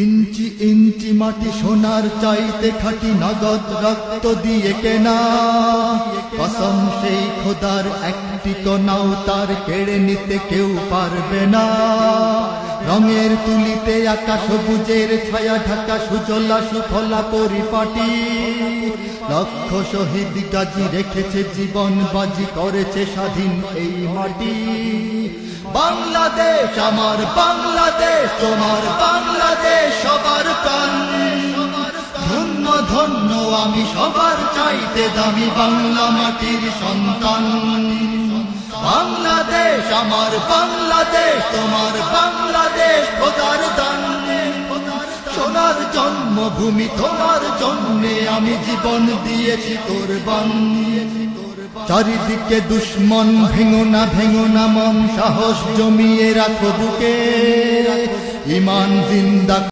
ইঞ্চি ইঞ্চি মাটি সোনার চাইতে খাঁটি, নগদ রক্ত দিয়ে কেনা। কসম সেই খোদার, একটি কণাও তার কেড়ে নিতে কেউ পারবে না। রঙের তুলিতে আঁকা সবুজের ছায়া ঢাকা সুজলা সুফলা পরিপাটি। লক্ষ শহীদ গাজী রেখেছে জীবন বাজি, করেছে স্বাধীন এই মাটি। বাংলাদেশ আমার বাংলাদেশ, তোমার বাংলাদেশ সবার প্রাণ। ধন্য ধন্য আমি সবার চাইতে দামি বাংলা মাটির সন্তান। বাংলাদেশ আমার বাংলাদেশ, তোমার বাংলাদেশ খোদার দান। সোনার জন্মভূমি, তোমার জন্যে আমি জীবন দিয়েছি কোরবান। চারিদিকে দুশ্মন, ভেঙো না মন, সাহস জমিয়ে রাখো বুকে, ঈমান জিন্দা।